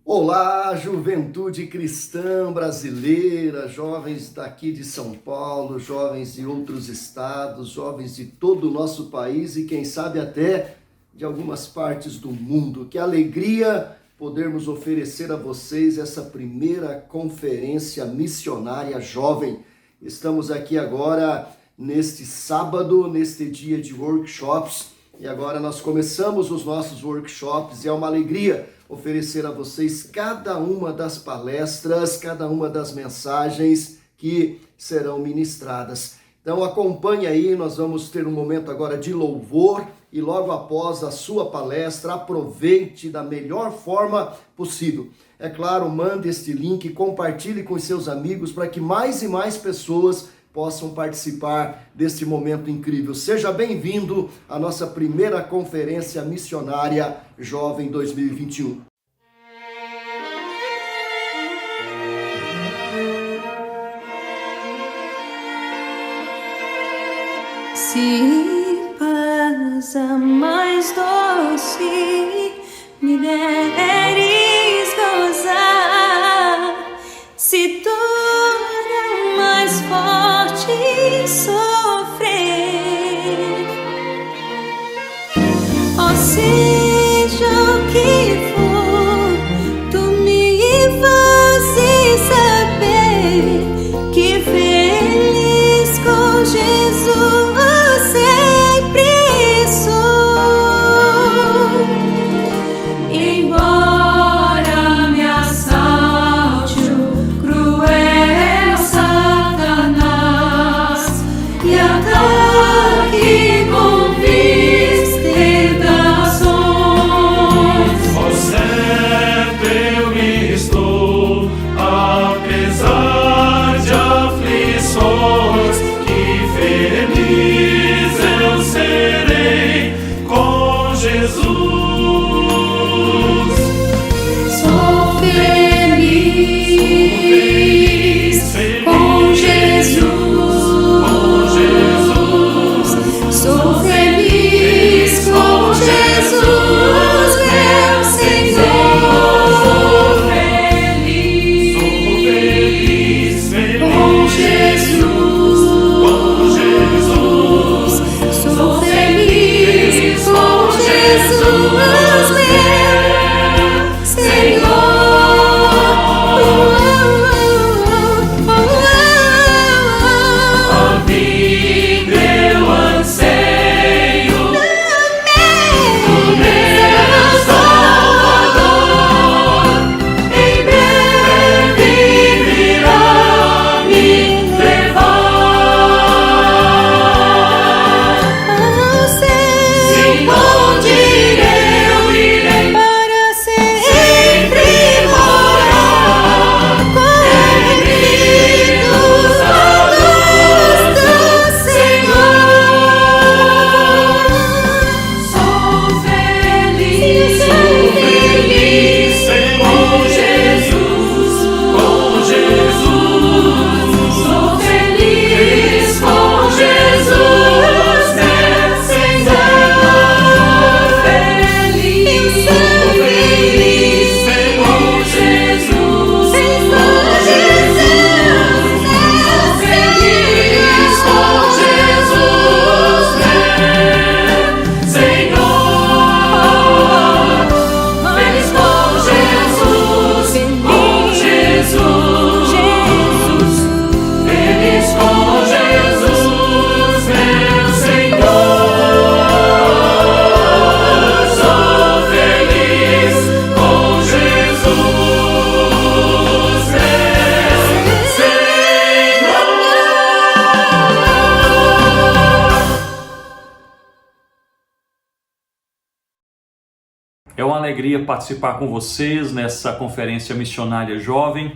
Olá, juventude cristã brasileira, jovens daqui de São Paulo, jovens de outros estados, jovens de todo o nosso país e quem sabe até de algumas partes do mundo. Que alegria podermos oferecer a vocês essa primeira conferência missionária jovem. Estamos aqui agora neste sábado, neste dia de workshops, e agora nós começamos os nossos workshops e é uma alegria oferecer a vocês cada uma das palestras, cada uma das mensagens que serão ministradas. Então acompanhe aí, nós vamos ter um momento agora de louvor e logo após a sua palestra, aproveite da melhor forma possível. É claro, mande este link, compartilhe com os seus amigos para que mais e mais pessoas possam participar deste momento incrível. Seja bem-vindo à nossa primeira conferência missionária Jovem 2021. Se passa mais doce, me deres gozar, se torna mais forte sofrer, ó seja o que for, tu me fazes saber que feliz com Jesus É uma alegria participar com vocês nessa conferência missionária jovem.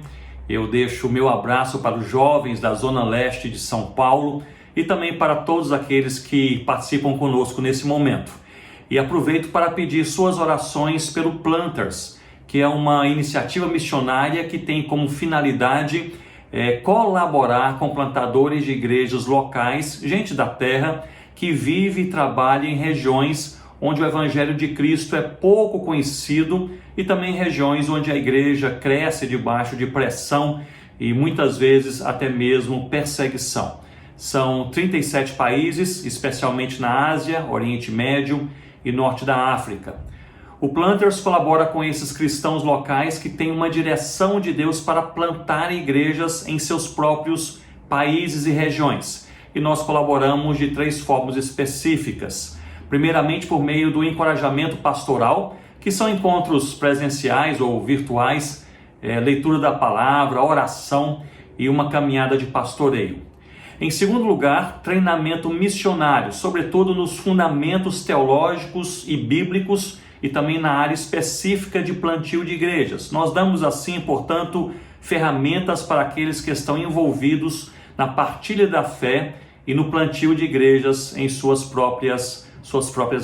Eu deixo o meu abraço para os jovens da Zona Leste de São Paulo e também para todos aqueles que participam conosco nesse momento. E aproveito para pedir suas orações pelo Planters, que é uma iniciativa missionária que tem como finalidade colaborar com plantadores de igrejas locais, gente da terra, que vive e trabalha em regiões onde o Evangelho de Cristo é pouco conhecido e também regiões onde a igreja cresce debaixo de pressão e muitas vezes até mesmo perseguição. São 37 países, especialmente na Ásia, Oriente Médio e Norte da África. O Planters colabora com esses cristãos locais que têm uma direção de Deus para plantar igrejas em seus próprios países e regiões. E nós colaboramos de 3 formas específicas. Primeiramente, por meio do encorajamento pastoral, que são encontros presenciais ou virtuais, leitura da palavra, oração e uma caminhada de pastoreio. Em segundo lugar, treinamento missionário, sobretudo nos fundamentos teológicos e bíblicos e também na área específica de plantio de igrejas. Nós damos assim, portanto, ferramentas para aqueles que estão envolvidos na partilha da fé e no plantio de igrejas em suas próprias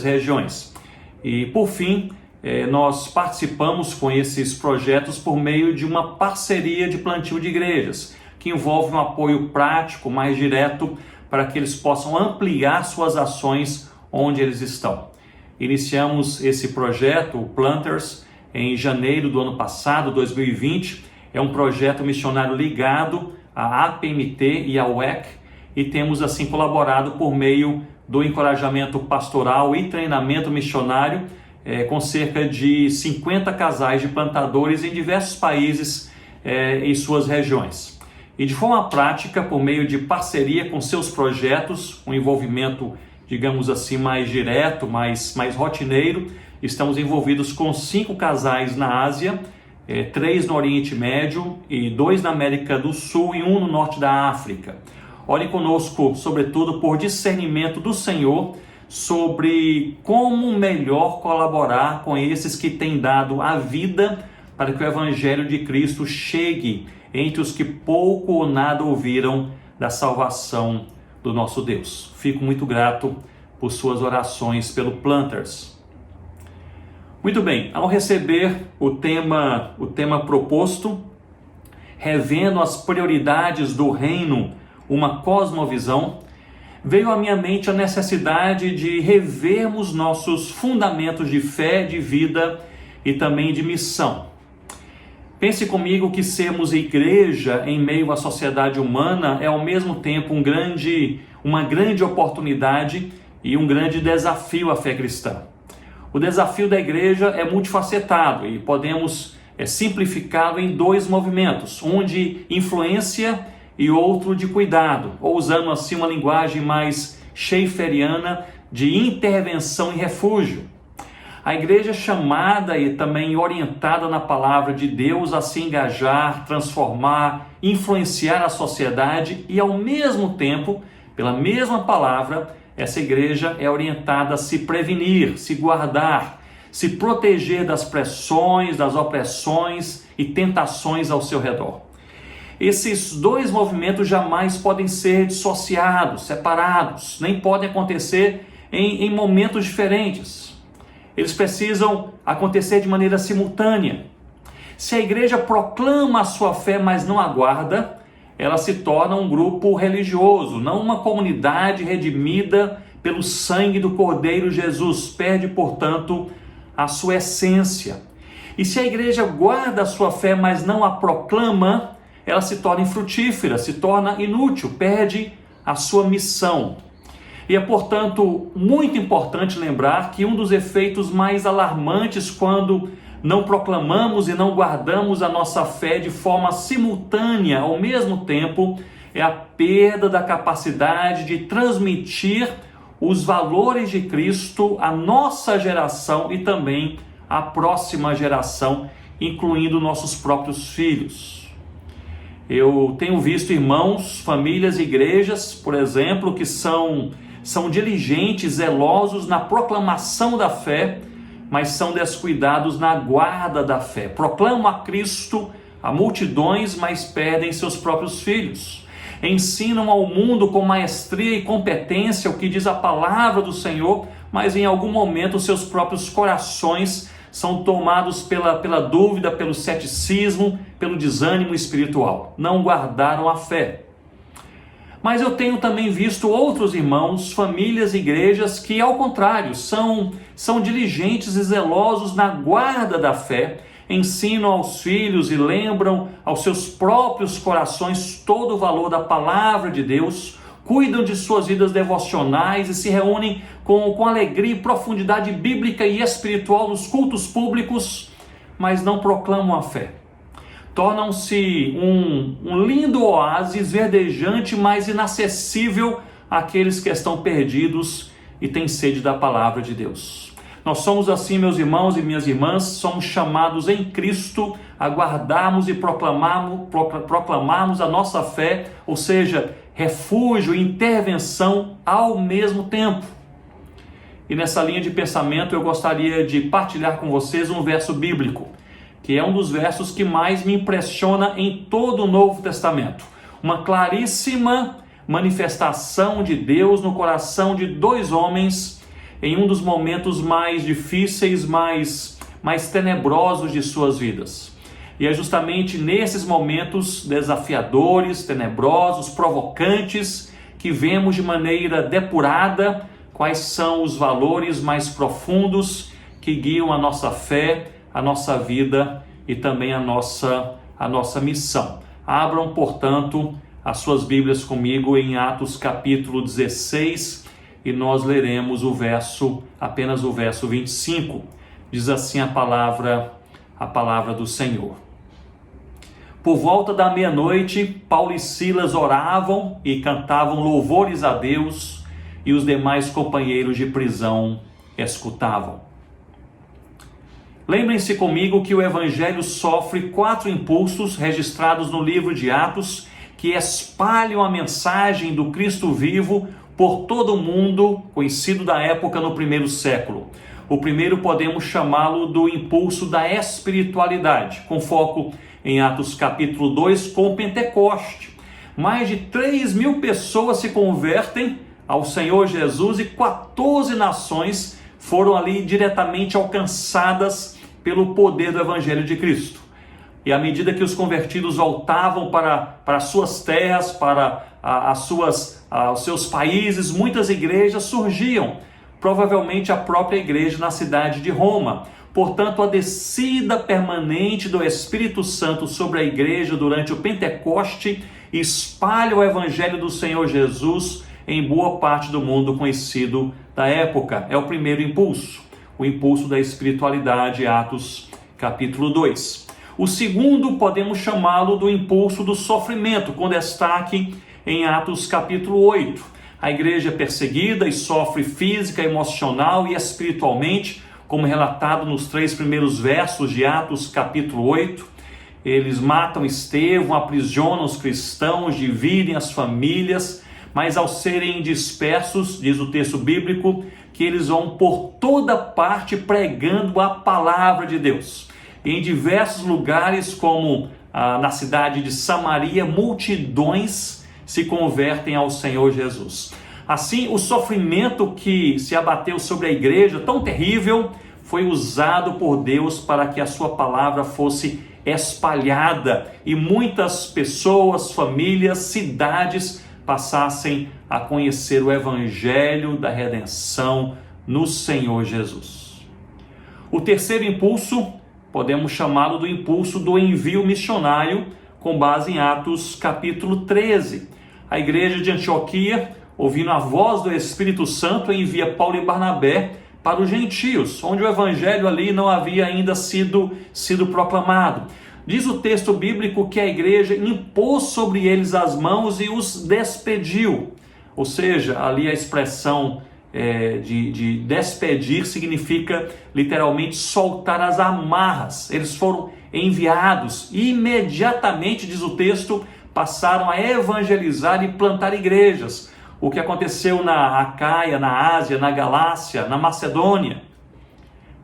regiões. E, por fim, nós participamos com esses projetos por meio de uma parceria de plantio de igrejas, que envolve um apoio prático mais direto para que eles possam ampliar suas ações onde eles estão. Iniciamos esse projeto, o Planters, em janeiro do ano passado, 2020. É um projeto missionário ligado à APMT e ao WEC e temos assim colaborado por meio do encorajamento pastoral e treinamento missionário com cerca de 50 casais de plantadores em diversos países em suas regiões. E de forma prática, por meio de parceria com seus projetos, um envolvimento, digamos assim, mais direto, mais rotineiro, estamos envolvidos com 5 casais na Ásia, 3 no Oriente Médio e 2 na América do Sul e 1 no Norte da África. Orem conosco, sobretudo, por discernimento do Senhor sobre como melhor colaborar com esses que têm dado a vida para que o Evangelho de Cristo chegue entre os que pouco ou nada ouviram da salvação do nosso Deus. Fico muito grato por suas orações pelo Planters. Muito bem, ao receber o tema proposto, revendo as prioridades do reino, uma cosmovisão, veio à minha mente a necessidade de revermos nossos fundamentos de fé, de vida e também de missão. Pense comigo que sermos igreja em meio à sociedade humana é ao mesmo tempo uma grande oportunidade e um grande desafio à fé cristã. O desafio da igreja é multifacetado e podemos simplificá-lo em 2 movimentos, um de influência e outro de cuidado, ou usando assim uma linguagem mais schaefferiana de intervenção e refúgio. A igreja é chamada e também orientada na palavra de Deus a se engajar, transformar, influenciar a sociedade e ao mesmo tempo, pela mesma palavra, essa igreja é orientada a se prevenir, se guardar, se proteger das pressões, das opressões e tentações ao seu redor. Esses 2 movimentos jamais podem ser dissociados, separados, nem podem acontecer em momentos diferentes. Eles precisam acontecer de maneira simultânea. Se a igreja proclama a sua fé, mas não aguarda, ela se torna um grupo religioso, não uma comunidade redimida pelo sangue do Cordeiro Jesus. Perde, portanto, a sua essência. E se a igreja guarda a sua fé, mas não a proclama, ela se torna infrutífera, se torna inútil, perde a sua missão. E é, portanto, muito importante lembrar que um dos efeitos mais alarmantes quando não proclamamos e não guardamos a nossa fé de forma simultânea ao mesmo tempo é a perda da capacidade de transmitir os valores de Cristo à nossa geração e também à próxima geração, incluindo nossos próprios filhos. Eu tenho visto irmãos, famílias, igrejas, por exemplo, que são diligentes, zelosos na proclamação da fé, mas são descuidados na guarda da fé. Proclamam a Cristo a multidões, mas perdem seus próprios filhos. Ensinam ao mundo com maestria e competência o que diz a palavra do Senhor, mas em algum momento seus próprios corações são tomados pela dúvida, pelo ceticismo, pelo desânimo espiritual. Não guardaram a fé. Mas eu tenho também visto outros irmãos, famílias, igrejas que, ao contrário, são diligentes e zelosos na guarda da fé, ensinam aos filhos e lembram aos seus próprios corações todo o valor da palavra de Deus, cuidam de suas vidas devocionais e se reúnem com alegria e profundidade bíblica e espiritual nos cultos públicos, mas não proclamam a fé. Tornam-se um lindo oásis verdejante, mas inacessível àqueles que estão perdidos e têm sede da palavra de Deus. Nós somos assim, meus irmãos e minhas irmãs, somos chamados em Cristo a guardarmos e proclamarmos a nossa fé, ou seja, refúgio e intervenção ao mesmo tempo. E nessa linha de pensamento eu gostaria de partilhar com vocês um verso bíblico, que é um dos versos que mais me impressiona em todo o Novo Testamento. Uma claríssima manifestação de Deus no coração de dois homens em um dos momentos mais difíceis, mais tenebrosos de suas vidas. E é justamente nesses momentos desafiadores, tenebrosos, provocantes, que vemos de maneira depurada quais são os valores mais profundos que guiam a nossa fé, a nossa vida e também a nossa missão. Abram, portanto, as suas Bíblias comigo em Atos capítulo 16 e nós leremos apenas o verso 25. Diz assim a palavra do Senhor. Por volta da meia-noite, Paulo e Silas oravam e cantavam louvores a Deus, e os demais companheiros de prisão escutavam. Lembrem-se comigo que o Evangelho sofre 4 impulsos registrados no livro de Atos, que espalham a mensagem do Cristo vivo por todo o mundo, conhecido da época no primeiro século. O primeiro podemos chamá-lo do impulso da espiritualidade, com foco em Atos capítulo 2 com Pentecoste. Mais de 3.000 pessoas se convertem ao Senhor Jesus e 14 nações foram ali diretamente alcançadas pelo poder do Evangelho de Cristo. E à medida que os convertidos voltavam para suas terras, para os seus países, muitas igrejas surgiam, provavelmente a própria igreja na cidade de Roma. Portanto, a descida permanente do Espírito Santo sobre a igreja durante o Pentecoste espalha o Evangelho do Senhor Jesus em boa parte do mundo conhecido da época. É o primeiro impulso, o impulso da espiritualidade, Atos capítulo 2. O segundo podemos chamá-lo do impulso do sofrimento, com destaque em Atos capítulo 8. A igreja é perseguida e sofre física, emocional e espiritualmente, como relatado nos 3 primeiros versos de Atos capítulo 8. Eles matam Estevão, aprisionam os cristãos, dividem as famílias, mas ao serem dispersos, diz o texto bíblico, que eles vão por toda parte pregando a palavra de Deus. E em diversos lugares, como na cidade de Samaria, multidões se convertem ao Senhor Jesus. Assim, o sofrimento que se abateu sobre a igreja, tão terrível, foi usado por Deus para que a sua palavra fosse espalhada e muitas pessoas, famílias, cidades passassem a conhecer o Evangelho da redenção no Senhor Jesus. O terceiro impulso, podemos chamá-lo do impulso do envio missionário, com base em Atos capítulo 13. A igreja de Antioquia, ouvindo a voz do Espírito Santo, envia Paulo e Barnabé para os gentios, onde o evangelho ali não havia ainda sido proclamado. Diz o texto bíblico que a igreja impôs sobre eles as mãos e os despediu. Ou seja, ali a expressão de despedir significa literalmente soltar as amarras. Eles foram enviados e imediatamente, diz o texto, passaram a evangelizar e plantar igrejas. O que aconteceu na Acaia, na Ásia, na Galácia, na Macedônia.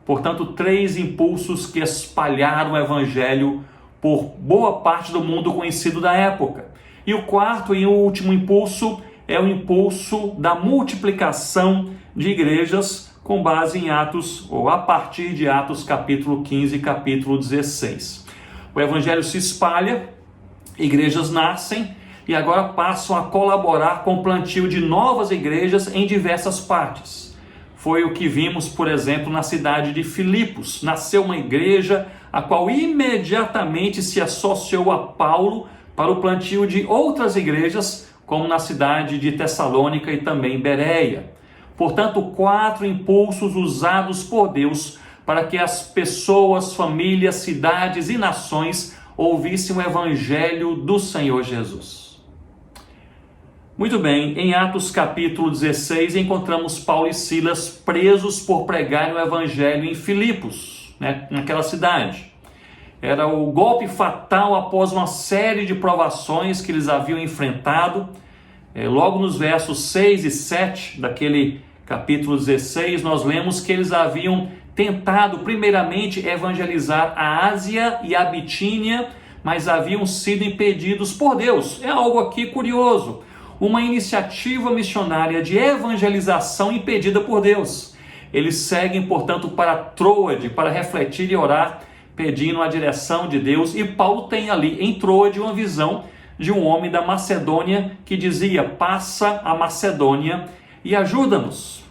Portanto, 3 impulsos que espalharam o evangelho por boa parte do mundo conhecido da época. E o quarto e último impulso é o impulso da multiplicação de igrejas com base em Atos, ou a partir de Atos capítulo 15 e capítulo 16. O evangelho se espalha, igrejas nascem, e agora passam a colaborar com o plantio de novas igrejas em diversas partes. Foi o que vimos, por exemplo, na cidade de Filipos. Nasceu uma igreja a qual imediatamente se associou a Paulo para o plantio de outras igrejas, como na cidade de Tessalônica e também Bereia. Portanto, 4 impulsos usados por Deus para que as pessoas, famílias, cidades e nações ouvissem o evangelho do Senhor Jesus. Muito bem, em Atos capítulo 16 encontramos Paulo e Silas presos por pregarem o evangelho em Filipos, naquela cidade. Era o golpe fatal após uma série de provações que eles haviam enfrentado. Logo nos versos 6 e 7 daquele capítulo 16, nós lemos que eles haviam tentado primeiramente evangelizar a Ásia e a Bitínia, mas haviam sido impedidos por Deus. É algo aqui curioso. Uma iniciativa missionária de evangelização impedida por Deus. Eles seguem, portanto, para Troade, para refletir e orar, pedindo a direção de Deus. E Paulo tem ali em Troade uma visão de um homem da Macedônia que dizia: passa a Macedônia e ajuda-nos.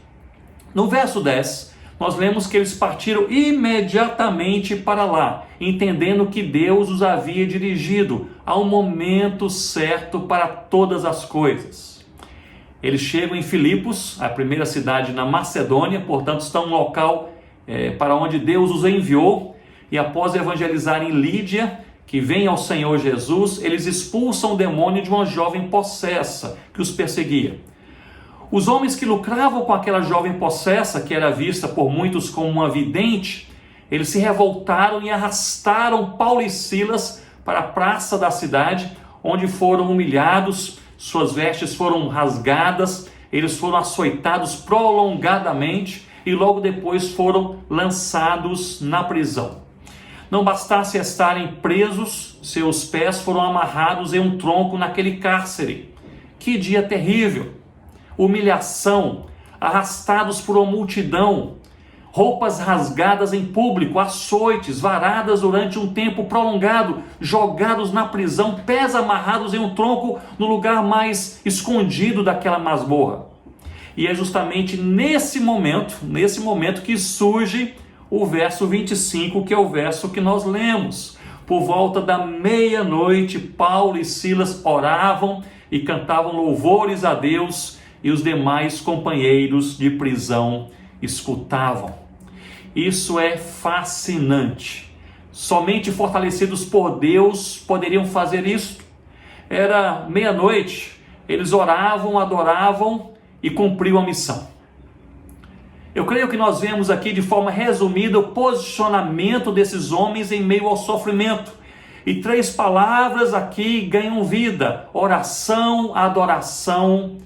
No verso 10, nós lemos que eles partiram imediatamente para lá, entendendo que Deus os havia dirigido ao momento certo para todas as coisas. Eles chegam em Filipos, a primeira cidade na Macedônia, portanto estão no local para onde Deus os enviou, e após evangelizarem Lídia, que vem ao Senhor Jesus, eles expulsam o demônio de uma jovem possessa que os perseguia. Os homens que lucravam com aquela jovem possessa, que era vista por muitos como uma vidente, eles se revoltaram e arrastaram Paulo e Silas para a praça da cidade, onde foram humilhados, suas vestes foram rasgadas, eles foram açoitados prolongadamente e logo depois foram lançados na prisão. Não bastasse estarem presos, seus pés foram amarrados em um tronco naquele cárcere. Que dia terrível! Humilhação, arrastados por uma multidão, roupas rasgadas em público, açoites, varadas durante um tempo prolongado, jogados na prisão, pés amarrados em um tronco no lugar mais escondido daquela masmorra. E é justamente nesse momento que surge o verso 25, que é o verso que nós lemos. Por volta da meia-noite, Paulo e Silas oravam e cantavam louvores a Deus, e os demais companheiros de prisão escutavam. Isso é fascinante. Somente fortalecidos por Deus poderiam fazer isso. Era meia-noite, eles oravam, adoravam e cumpriam a missão. Eu creio que nós vemos aqui de forma resumida o posicionamento desses homens em meio ao sofrimento. E 3 palavras aqui ganham vida: oração, adoração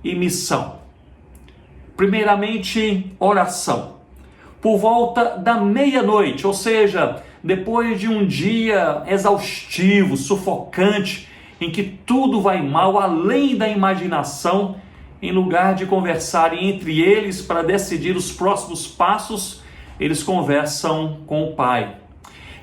e missão. Primeiramente, oração. Por volta da meia-noite, ou seja, depois de um dia exaustivo, sufocante, em que tudo vai mal, além da imaginação, em lugar de conversarem entre eles para decidir os próximos passos, eles conversam com o Pai.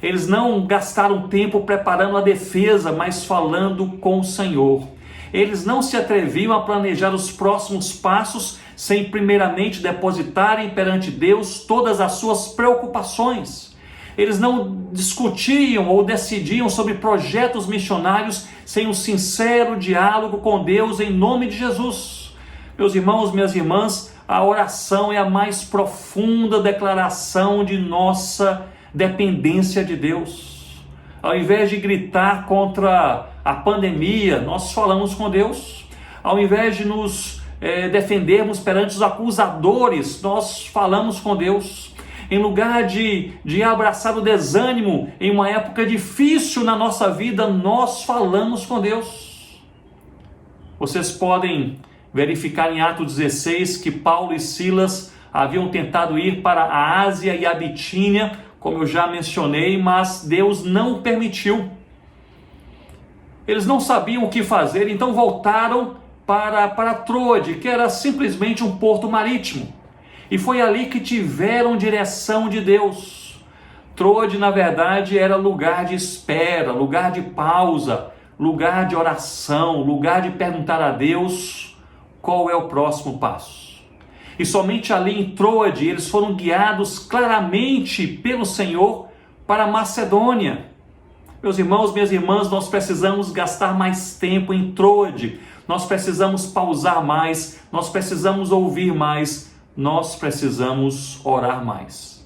Eles não gastaram tempo preparando a defesa, mas falando com o Senhor. Eles não se atreviam a planejar os próximos passos sem primeiramente depositarem perante Deus todas as suas preocupações. Eles não discutiam ou decidiam sobre projetos missionários sem um sincero diálogo com Deus em nome de Jesus. Meus irmãos, minhas irmãs, a oração é a mais profunda declaração de nossa dependência de Deus. Ao invés de gritar contra a pandemia, nós falamos com Deus. Ao invés de nos defendermos perante os acusadores, nós falamos com Deus. Em lugar de abraçar o desânimo em uma época difícil na nossa vida, nós falamos com Deus. Vocês podem verificar em Atos 16 que Paulo e Silas haviam tentado ir para a Ásia e a Bitínia, como eu já mencionei, mas Deus não permitiu. Eles não sabiam o que fazer, então voltaram para Troade, que era simplesmente um porto marítimo. E foi ali que tiveram direção de Deus. Troade, na verdade, era lugar de espera, lugar de pausa, lugar de oração, lugar de perguntar a Deus qual é o próximo passo. E somente ali em Troade eles foram guiados claramente pelo Senhor para a Macedônia. Meus irmãos, minhas irmãs, nós precisamos gastar mais tempo em Troade, nós precisamos pausar mais, nós precisamos ouvir mais, nós precisamos orar mais.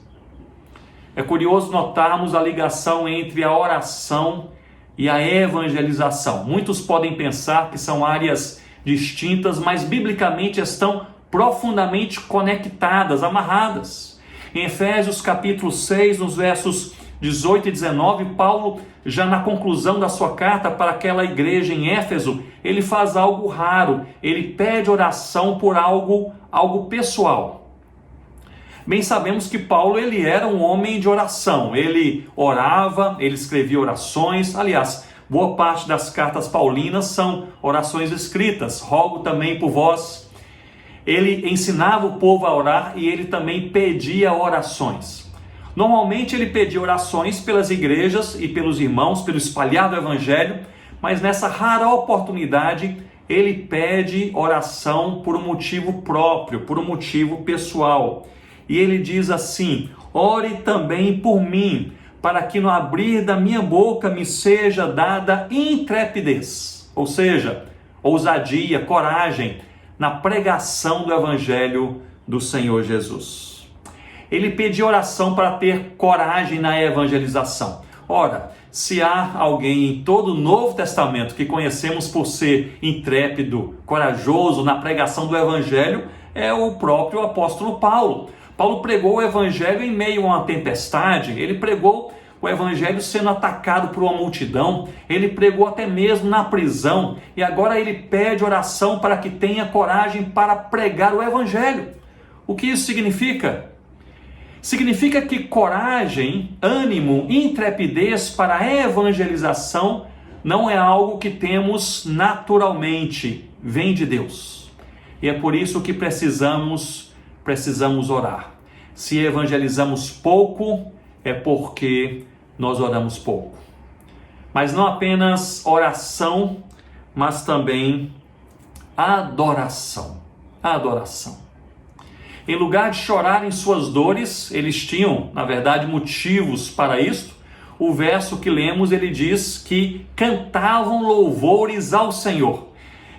É curioso notarmos a ligação entre a oração e a evangelização. Muitos podem pensar que são áreas distintas, mas biblicamente estão profundamente conectadas, amarradas. Em Efésios capítulo 6, nos versos 18 e 19, Paulo, já na conclusão da sua carta para aquela igreja em Éfeso, ele faz algo raro, ele pede oração por algo pessoal. Bem sabemos que Paulo ele era um homem de oração, ele orava, ele escrevia orações, aliás, boa parte das cartas paulinas são orações escritas, rogo também por vós. Ele ensinava o povo a orar e ele também pedia orações. Normalmente ele pedia orações pelas igrejas e pelos irmãos, pelo espalhar do evangelho, mas nessa rara oportunidade ele pede oração por um motivo próprio, por um motivo pessoal. E ele diz assim: ore também por mim, para que no abrir da minha boca me seja dada intrepidez, ou seja, ousadia, coragem, na pregação do evangelho do Senhor Jesus. Ele pediu oração para ter coragem na evangelização. Ora, se há alguém em todo o Novo Testamento que conhecemos por ser intrépido, corajoso na pregação do evangelho, é o próprio apóstolo Paulo. Paulo pregou o evangelho em meio a uma tempestade, ele pregou o evangelho sendo atacado por uma multidão, ele pregou até mesmo na prisão, e agora ele pede oração para que tenha coragem para pregar o evangelho. O que isso significa? Significa que coragem, ânimo, intrepidez para a evangelização não é algo que temos naturalmente, vem de Deus. E é por isso que precisamos orar. Se evangelizamos pouco, é porque nós oramos pouco. Mas não apenas oração, mas também adoração. Adoração. Em lugar de chorar em suas dores, eles tinham, na verdade, motivos para isto. O verso que lemos, ele diz que cantavam louvores ao Senhor.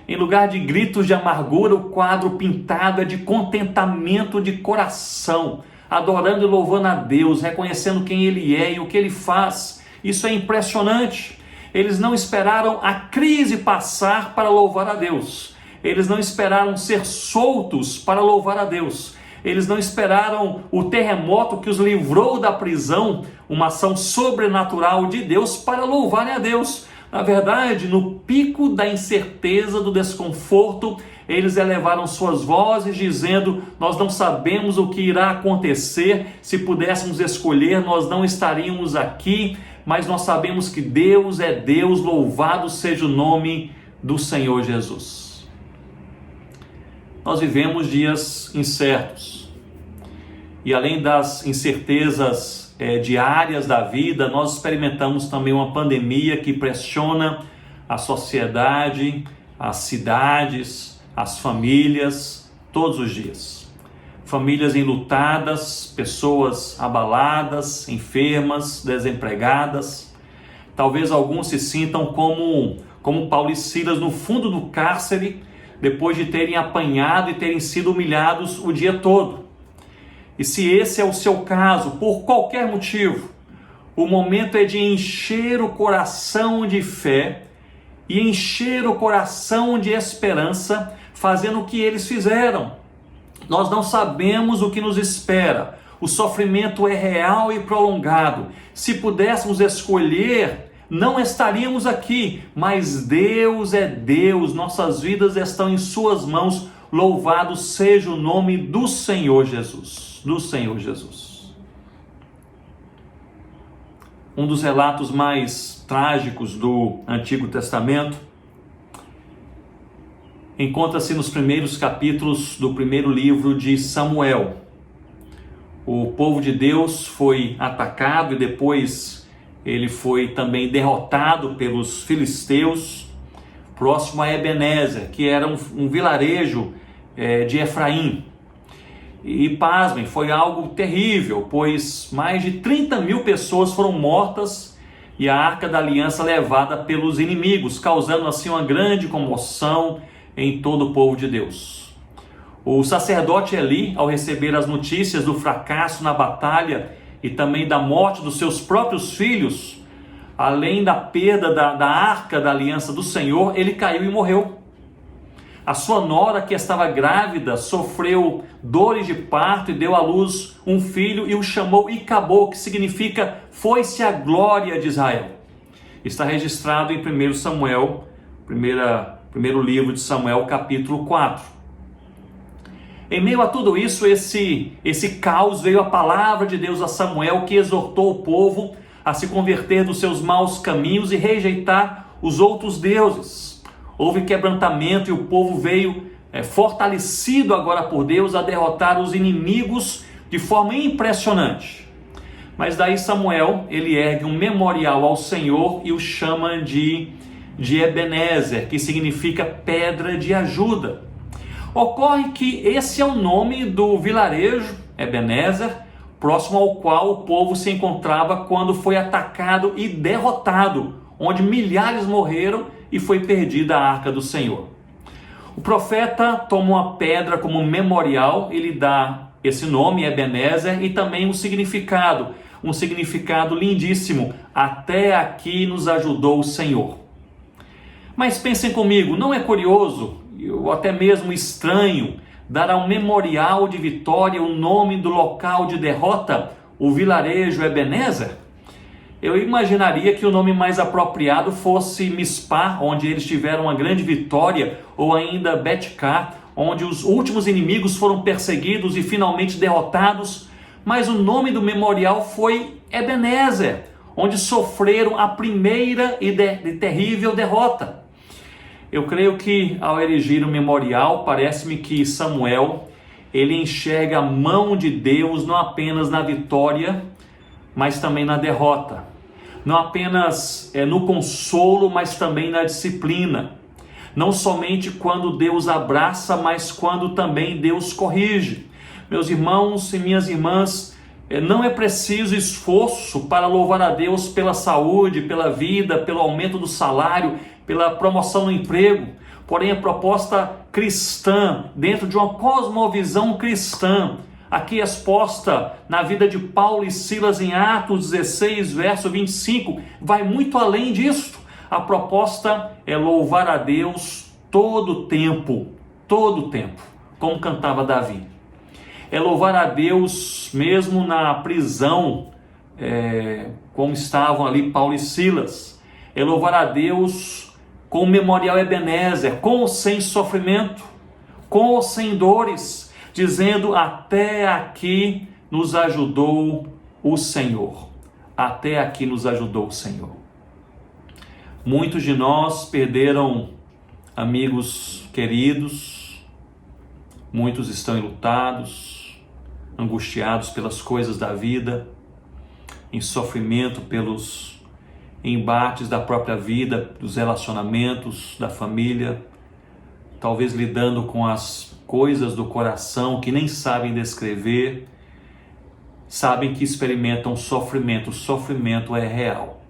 Em lugar de gritos de amargura, o quadro pintado é de contentamento de coração, adorando e louvando a Deus, reconhecendo quem Ele é e o que Ele faz. Isso é impressionante. Eles não esperaram a crise passar para louvar a Deus. Eles não esperaram ser soltos para louvar a Deus. Eles não esperaram o terremoto que os livrou da prisão, uma ação sobrenatural de Deus, para louvarem a Deus. Na verdade, no pico da incerteza, do desconforto, eles elevaram suas vozes dizendo: nós não sabemos o que irá acontecer, se pudéssemos escolher nós não estaríamos aqui, mas nós sabemos que Deus é Deus, louvado seja o nome do Senhor Jesus. Nós vivemos dias incertos, e além das incertezas diárias da vida, nós experimentamos também uma pandemia que pressiona a sociedade, as cidades, as famílias, todos os dias. Famílias enlutadas, pessoas abaladas, enfermas, desempregadas. Talvez alguns se sintam como Paulo e Silas no fundo do cárcere, depois de terem apanhado e terem sido humilhados o dia todo. E se esse é o seu caso, por qualquer motivo, o momento é de encher o coração de fé e encher o coração de esperança, fazendo o que eles fizeram. Nós não sabemos o que nos espera. O sofrimento é real e prolongado. Se pudéssemos escolher, não estaríamos aqui, mas Deus é Deus, nossas vidas estão em suas mãos. Louvado seja o nome do Senhor Jesus, do Senhor Jesus. Um dos relatos mais trágicos do Antigo Testamento encontra-se nos primeiros capítulos do primeiro livro de Samuel. O povo de Deus foi atacado e depois ele foi também derrotado pelos filisteus, próximo a Ebenezer, que era um vilarejo de Efraim. E pasmem, foi algo terrível, pois mais de 30 mil pessoas foram mortas e a Arca da Aliança levada pelos inimigos, causando assim uma grande comoção em todo o povo de Deus. O sacerdote Eli, ao receber as notícias do fracasso na batalha e também da morte dos seus próprios filhos, além da perda da Arca da Aliança do Senhor, ele caiu e morreu. A sua nora, que estava grávida, sofreu dores de parto e deu à luz um filho e o chamou Icabô, que significa foi-se a glória de Israel. Está registrado em 1 Samuel, primeiro livro de Samuel, capítulo 4. Em meio a tudo isso, esse caos, veio a palavra de Deus a Samuel, que exortou o povo a se converter dos seus maus caminhos e rejeitar os outros deuses. Houve quebrantamento e o povo veio fortalecido agora por Deus a derrotar os inimigos de forma impressionante. Mas daí Samuel, ele ergue um memorial ao Senhor e o chama de Ebenezer, que significa pedra de ajuda. Ocorre que esse é o nome do vilarejo, Ebenezer, próximo ao qual o povo se encontrava quando foi atacado e derrotado, onde milhares morreram e foi perdida a Arca do Senhor. O profeta toma uma pedra como memorial e lhe dá esse nome, Ebenezer, e também um significado lindíssimo: até aqui nos ajudou o Senhor. Mas pensem comigo, não é curioso, ou até mesmo estranho, dar a um memorial de vitória o nome do local de derrota, o vilarejo Ebenezer? Eu imaginaria que o nome mais apropriado fosse Mispá, onde eles tiveram uma grande vitória, ou ainda Betcar, onde os últimos inimigos foram perseguidos e finalmente derrotados. Mas o nome do memorial foi Ebenezer, onde sofreram a primeira e terrível derrota. Eu creio que ao erigir o memorial, parece-me que Samuel, ele enxerga a mão de Deus não apenas na vitória, mas também na derrota. Não apenas no consolo, mas também na disciplina. Não somente quando Deus abraça, mas quando também Deus corrige. Meus irmãos e minhas irmãs, não é preciso esforço para louvar a Deus pela saúde, pela vida, pelo aumento do salário, pela promoção no emprego. Porém, a proposta cristã, dentro de uma cosmovisão cristã, aqui exposta na vida de Paulo e Silas em Atos 16, verso 25, vai muito além disso. A proposta é louvar a Deus todo o tempo, como cantava Davi. É louvar a Deus mesmo na prisão, como estavam ali Paulo e Silas. É louvar a Deus com o memorial Ebenezer, com ou sem sofrimento, com ou sem dores, dizendo: até aqui nos ajudou o Senhor. Até aqui nos ajudou o Senhor. Muitos de nós perderam amigos queridos, muitos estão enlutados, angustiados pelas coisas da vida, em sofrimento pelos embates da própria vida, dos relacionamentos, da família, talvez lidando com as coisas do coração que nem sabem descrever, sabem que experimentam sofrimento. O sofrimento é real.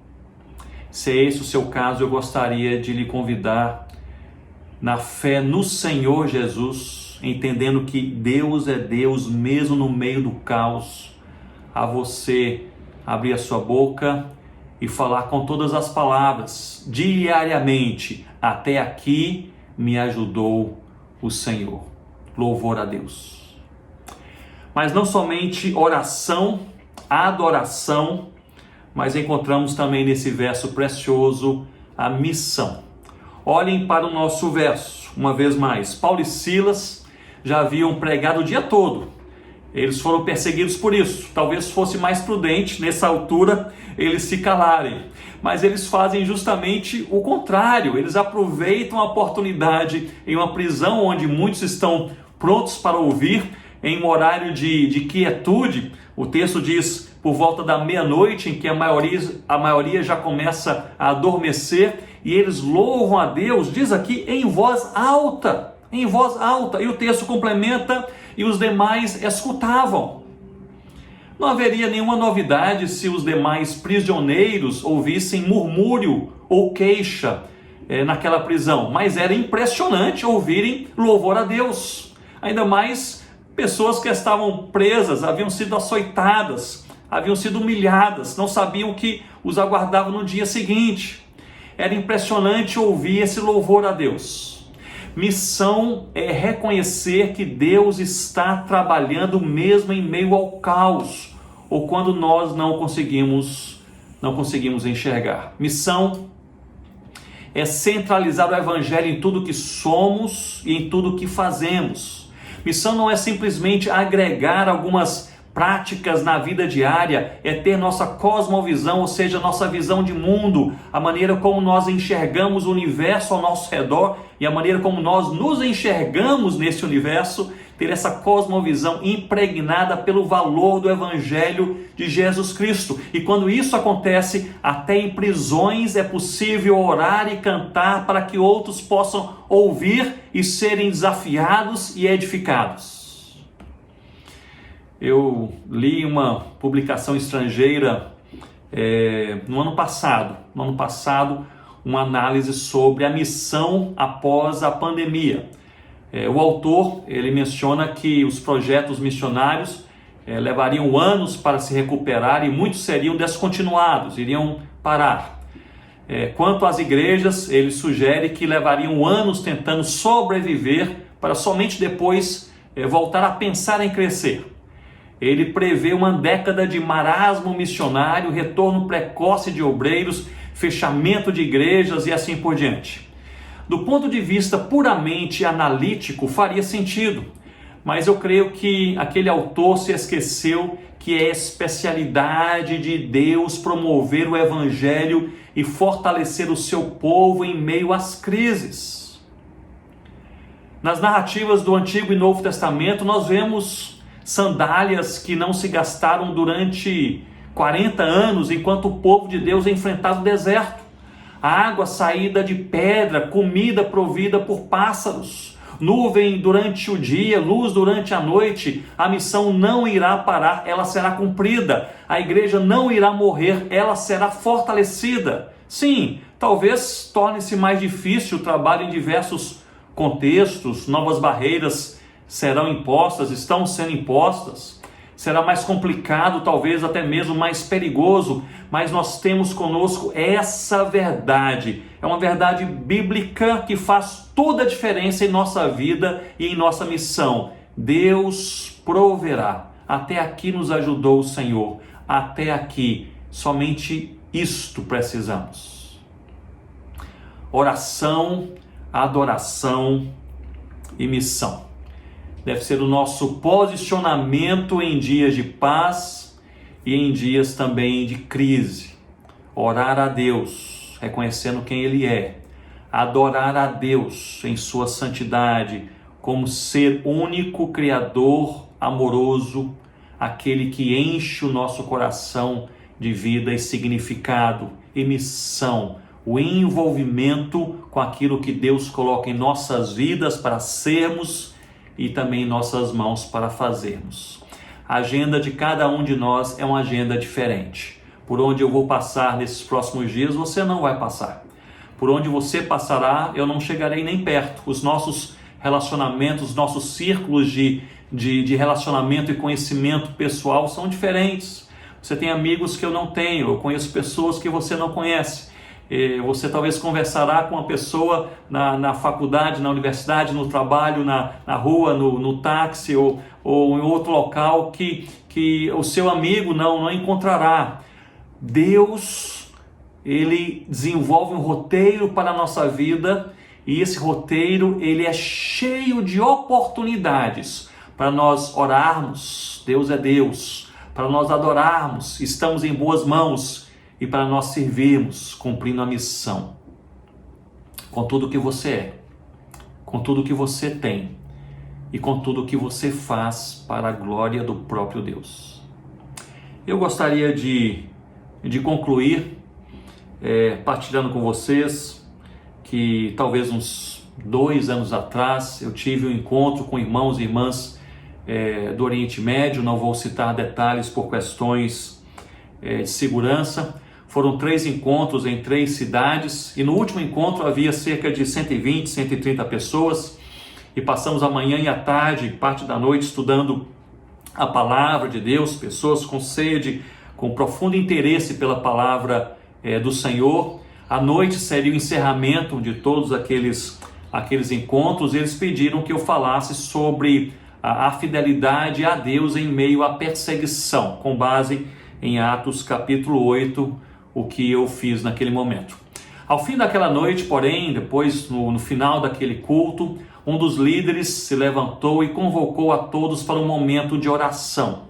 Se é esse o seu caso, eu gostaria de lhe convidar, na fé no Senhor Jesus, entendendo que Deus é Deus mesmo no meio do caos, a você abrir a sua boca e falar com todas as palavras, diariamente: até aqui me ajudou o Senhor. Louvor a Deus. Mas não somente oração, adoração, mas encontramos também nesse verso precioso a missão. Olhem para o nosso verso, uma vez mais. Paulo e Silas já haviam pregado o dia todo. Eles foram perseguidos por isso. Talvez fosse mais prudente, nessa altura, eles se calarem. Mas eles fazem justamente o contrário. Eles aproveitam a oportunidade em uma prisão onde muitos estão prontos para ouvir, em um horário de quietude. O texto diz: por volta da meia-noite, em que a maioria já começa a adormecer, e eles louvam a Deus, diz aqui, em voz alta, e o texto complementa, e os demais escutavam. Não haveria nenhuma novidade se os demais prisioneiros ouvissem murmúrio ou queixa naquela prisão, mas era impressionante ouvirem louvor a Deus, ainda mais pessoas que estavam presas, haviam sido açoitadas, haviam sido humilhadas, não sabiam o que os aguardava no dia seguinte. Era impressionante ouvir esse louvor a Deus. Missão é reconhecer que Deus está trabalhando mesmo em meio ao caos, ou quando nós não conseguimos enxergar. Missão é centralizar o Evangelho em tudo que somos e em tudo que fazemos. Missão não é simplesmente agregar algumas práticas na vida diária, é ter nossa cosmovisão, ou seja, nossa visão de mundo, a maneira como nós enxergamos o universo ao nosso redor e a maneira como nós nos enxergamos nesse universo, ter essa cosmovisão impregnada pelo valor do Evangelho de Jesus Cristo. E quando isso acontece, até em prisões é possível orar e cantar para que outros possam ouvir e serem desafiados e edificados. Eu li uma publicação estrangeira no ano passado, uma análise sobre a missão após a pandemia. O autor, ele menciona que os projetos missionários levariam anos para se recuperar e muitos seriam descontinuados, iriam parar. Quanto às igrejas, ele sugere que levariam anos tentando sobreviver para somente depois voltar a pensar em crescer. Ele prevê uma década de marasmo missionário, retorno precoce de obreiros, fechamento de igrejas e assim por diante. Do ponto de vista puramente analítico, faria sentido, mas eu creio que aquele autor se esqueceu que é especialidade de Deus promover o Evangelho e fortalecer o seu povo em meio às crises. Nas narrativas do Antigo e Novo Testamento, nós vemos sandálias que não se gastaram durante 40 anos, enquanto o povo de Deus enfrentava o deserto. Água saída de pedra, comida provida por pássaros, nuvem durante o dia, luz durante a noite. A missão não irá parar, ela será cumprida. A igreja não irá morrer, ela será fortalecida. Sim, talvez torne-se mais difícil o trabalho em diversos contextos, novas barreiras serão impostas, estão sendo impostas. Será mais complicado, talvez até mesmo mais perigoso, mas nós temos conosco essa verdade. É uma verdade bíblica que faz toda a diferença em nossa vida e em nossa missão. Deus proverá. Até aqui nos ajudou o Senhor. Até aqui, somente isto precisamos. Oração, adoração e missão. Deve ser o nosso posicionamento em dias de paz e em dias também de crise. Orar a Deus, reconhecendo quem Ele é. Adorar a Deus em sua santidade, como ser único, criador, amoroso, aquele que enche o nosso coração de vida e significado e missão. O envolvimento com aquilo que Deus coloca em nossas vidas para sermos e também em nossas mãos para fazermos. A agenda de cada um de nós é uma agenda diferente. Por onde eu vou passar nesses próximos dias, você não vai passar. Por onde você passará, eu não chegarei nem perto. Os nossos relacionamentos, os nossos círculos de relacionamento e conhecimento pessoal são diferentes. Você tem amigos que eu não tenho, eu conheço pessoas que você não conhece. Você talvez conversará com uma pessoa na faculdade, na universidade, no trabalho, na rua, no táxi ou em outro local que o seu amigo não encontrará. Deus, Ele desenvolve um roteiro para a nossa vida e esse roteiro ele é cheio de oportunidades para nós orarmos, Deus é Deus, para nós adorarmos, estamos em boas mãos, e para nós servirmos, cumprindo a missão, com tudo que você é, com tudo que você tem e com tudo que você faz para a glória do próprio Deus. eu gostaria de concluir partilhando com vocês que talvez uns 2 anos atrás eu tive um encontro com irmãos e irmãs do Oriente Médio. Não vou citar detalhes por questões de segurança. Foram 3 encontros em 3 cidades, e no último encontro havia cerca de 120, 130 pessoas, e passamos a manhã e a tarde, parte da noite, estudando a palavra de Deus, pessoas com sede, com profundo interesse pela palavra do Senhor. À noite seria o encerramento de todos aqueles encontros. Eles pediram que eu falasse sobre a fidelidade a Deus em meio à perseguição, com base em Atos capítulo 8, o que eu fiz naquele momento. Ao fim daquela noite, porém, depois no final daquele culto, um dos líderes se levantou e convocou a todos para um momento de oração.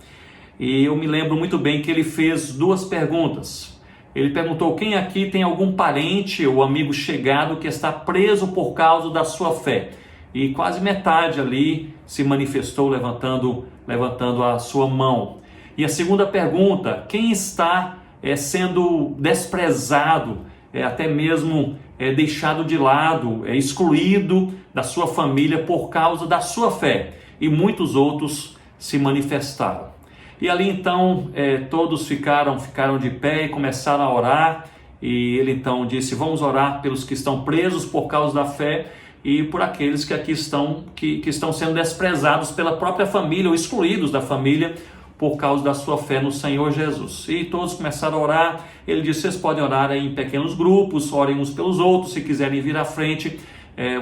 E eu me lembro muito bem que ele fez 2 perguntas. Ele perguntou: quem aqui tem algum parente ou amigo chegado que está preso por causa da sua fé? E quase metade ali se manifestou levantando a sua mão. E a segunda pergunta: quem está sendo desprezado, até mesmo deixado de lado, excluído da sua família por causa da sua fé? E muitos outros se manifestaram. E ali então todos ficaram de pé e começaram a orar. E ele então disse: vamos orar pelos que estão presos por causa da fé e por aqueles que aqui estão, que estão sendo desprezados pela própria família ou excluídos da família por causa da sua fé no Senhor Jesus. E todos começaram a orar. Ele disse: vocês podem orar em pequenos grupos, orem uns pelos outros. Se quiserem vir à frente,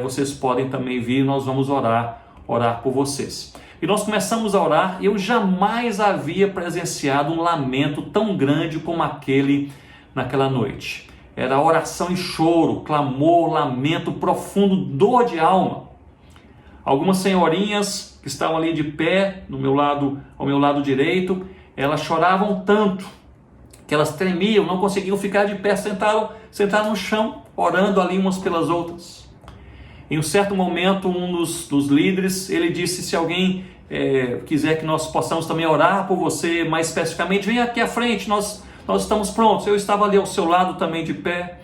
vocês podem também vir, nós vamos orar por vocês. E nós começamos a orar. Eu jamais havia presenciado um lamento tão grande como aquele naquela noite. Era oração e choro, clamor, lamento profundo, dor de alma. Algumas senhorinhas que estavam ali de pé ao meu lado direito, elas choravam tanto que elas tremiam, não conseguiam ficar de pé, sentaram no chão, orando ali umas pelas outras. Em um certo momento, um dos líderes, ele disse: se alguém quiser que nós possamos também orar por você mais especificamente, vem aqui à frente, nós estamos prontos. Eu estava ali ao seu lado também de pé,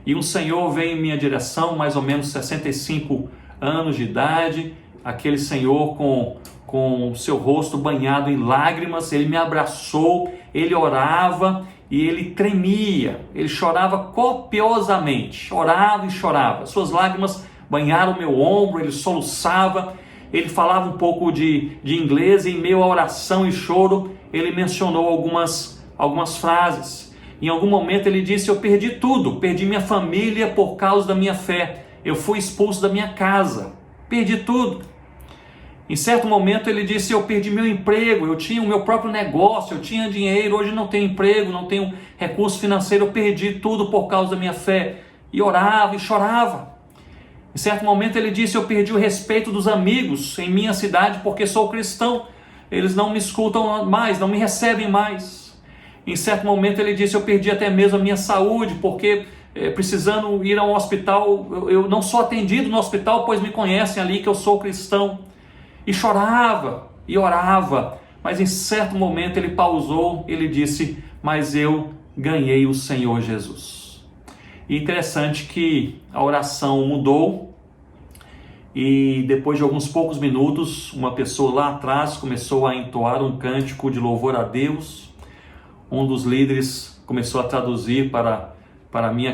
e um senhor veio em minha direção, mais ou menos 65 anos de idade, aquele senhor com o seu rosto banhado em lágrimas. Ele me abraçou, ele orava e ele tremia, ele chorava copiosamente, chorava e chorava, suas lágrimas banharam o meu ombro, ele soluçava, ele falava um pouco de inglês, e em meio à oração e choro, ele mencionou algumas frases. Em algum momento ele disse: eu perdi tudo, perdi minha família por causa da minha fé, eu fui expulso da minha casa, perdi tudo. Em certo momento ele disse: eu perdi meu emprego, eu tinha o meu próprio negócio, eu tinha dinheiro, hoje não tenho emprego, não tenho recurso financeiro, eu perdi tudo por causa da minha fé. E orava e chorava. Em certo momento ele disse: eu perdi o respeito dos amigos em minha cidade porque sou cristão, eles não me escutam mais, não me recebem mais. Em certo momento ele disse: eu perdi até mesmo a minha saúde porque precisando ir a um hospital, eu não sou atendido no hospital, pois me conhecem ali que eu sou cristão. E chorava e orava, mas em certo momento ele pausou, ele disse: mas eu ganhei o Senhor Jesus. E interessante que a oração mudou, e depois de alguns poucos minutos, uma pessoa lá atrás começou a entoar um cântico de louvor a Deus. Um dos líderes começou a traduzir para mim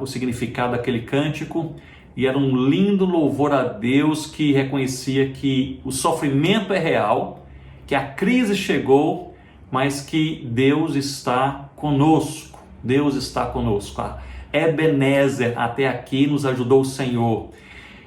o significado daquele cântico, e era um lindo louvor a Deus que reconhecia que o sofrimento é real, que a crise chegou, mas que Deus está conosco. Deus está conosco. Ebenezer, até aqui nos ajudou o Senhor.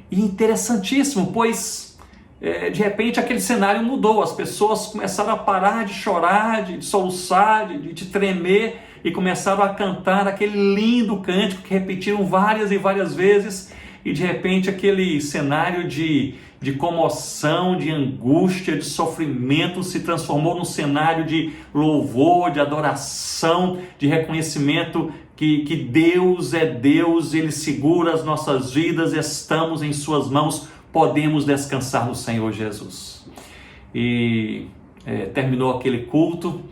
E interessantíssimo, pois de repente aquele cenário mudou. As pessoas começaram a parar de chorar, de soluçar, de tremer, e começaram a cantar aquele lindo cântico que repetiram várias e várias vezes. E de repente aquele cenário de comoção, de angústia, de sofrimento se transformou num cenário de louvor, de adoração, de reconhecimento que Deus é Deus, Ele segura as nossas vidas, estamos em Suas mãos, podemos descansar no Senhor Jesus. E terminou aquele culto,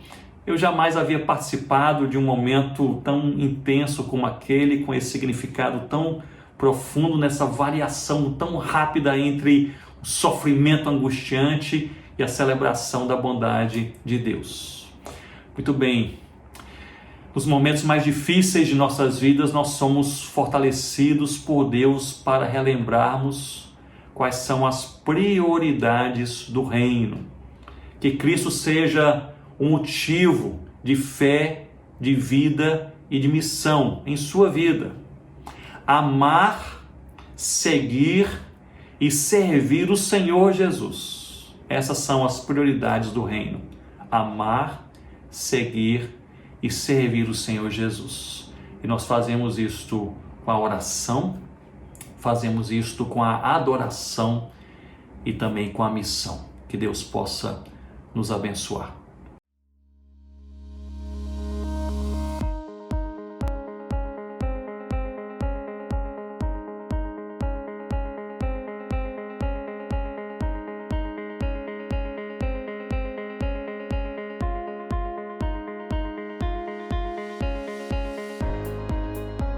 Eu jamais havia participado de um momento tão intenso como aquele, com esse significado tão profundo, nessa variação tão rápida entre o sofrimento angustiante e a celebração da bondade de Deus. Muito bem, nos momentos mais difíceis de nossas vidas, nós somos fortalecidos por Deus para relembrarmos quais são as prioridades do reino. Que Cristo seja um motivo de fé, de vida e de missão em sua vida. Amar, seguir e servir o Senhor Jesus. Essas são as prioridades do reino. Amar, seguir e servir o Senhor Jesus. E nós fazemos isto com a oração, fazemos isto com a adoração e também com a missão. Que Deus possa nos abençoar.